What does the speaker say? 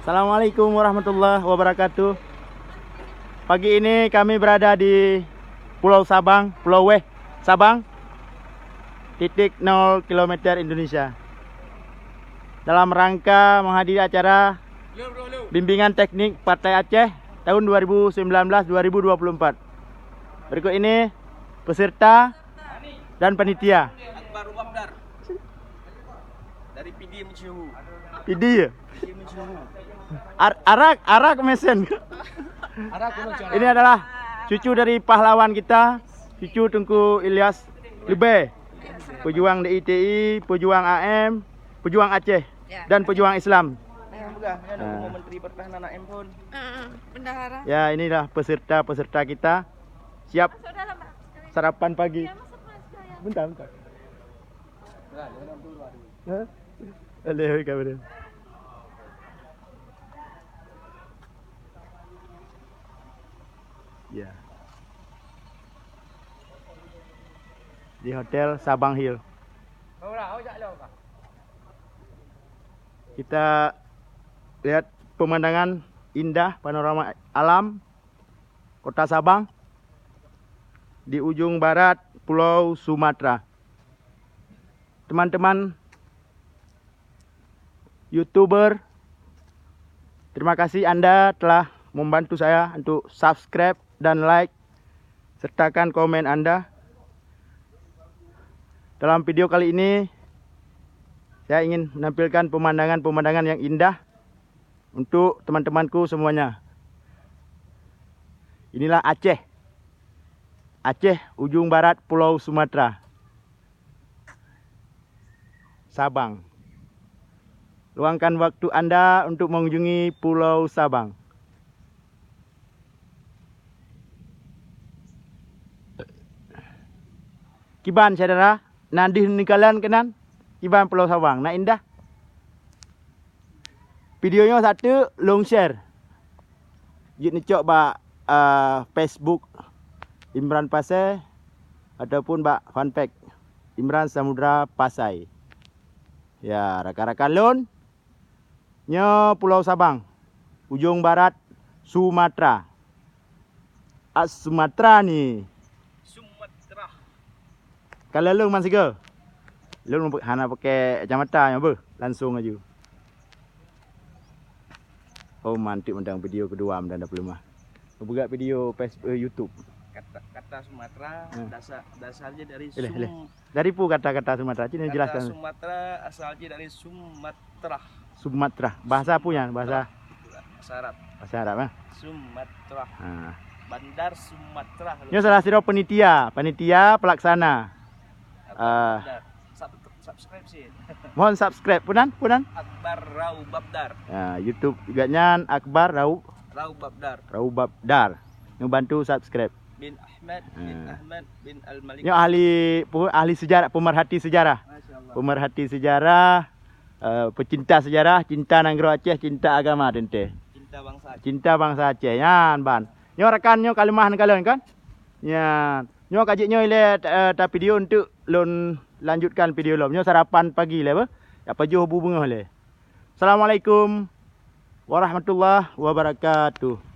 Assalamualaikum warahmatullahi wabarakatuh. Pagi ini kami berada di Pulau Sabang, Pulau Weh, Sabang, titik 0 km Indonesia. Dalam rangka menghadiri acara bimbingan teknik Partai Aceh tahun 2019-2024. Berikut ini peserta dan panitia. Akbar Wabdar dari PD Mencihu. PD ya? PD Mencihu. Arak mesin. Ini adalah cucu dari pahlawan kita, cucu Tengku Ilyas Lebe, pejuang DITI, pejuang AM, pejuang Aceh dan pejuang Islam. Menteri Pertahanan AM pun. Bendahara. Ya, inilah peserta kita. Siap sarapan pagi. Bentar. Alih kamera. Ya. Di Hotel Sabang Hill. Kita lihat pemandangan indah, panorama alam Kota Sabang di ujung barat Pulau Sumatera. Teman-teman YouTuber, terima kasih Anda telah membantu saya untuk subscribe dan like, sertakan komen Anda. Dalam video kali ini saya ingin menampilkan pemandangan-pemandangan yang indah untuk teman-temanku semuanya. Inilah Aceh. Aceh, ujung barat Pulau Sumatera. Sabang. Luangkan waktu Anda untuk mengunjungi Pulau Sabang. Kiban saudara, nanti nikalan kenan Kiban Pulau Sabang, nak indah. Videonya satu long share. Jut necok ba Facebook Imran Pasai ataupun ba fanpage Imran Samudra Pasai. Ya, rakan-rakan lon nyo Pulau Sabang, ujung barat Sumatera. Sumatera ni. Sumatera. Kalau lu man siga. Lu hana pakai kacamata apa? Langsung aja. Oh, mantap mendang video kedua mendang dah pelemah. Buka video Facebook, YouTube. Kata Sumatera dasarnya dari Dari pu kata-kata Sumatera. Cina jelaskan. Kata Sumatera asalnya dari Sumatera. Sumatera. Bahasa punya, bahasa Arab. Bahasa Arab ah. Sumatera. Ha. Bandar Sumatera. Ini salah satu panitia pelaksana. Subscribe sih. Mohon subscribe punan. Akbar Rau Babdar. YouTube juga nyan Akbar Rau Babdar. Ngebantu subscribe. Bin Ahmad bin Al-Malik. Ini ahli sejarah, pemerhati sejarah. Masyaallah. Pemerhati sejarah, pecinta sejarah, cinta Nanggro Aceh, cinta agama dente. Cinta bangsa Aceh. Yan ban. Nyo rekan nyo kalimahan kalian kan? Yan. Nyo kajik nyo ile video untuk lon lanjutkan video lo. Nyo sarapan pagi le apa? Apa juh bunga le. Assalamualaikum warahmatullahi wabarakatuh.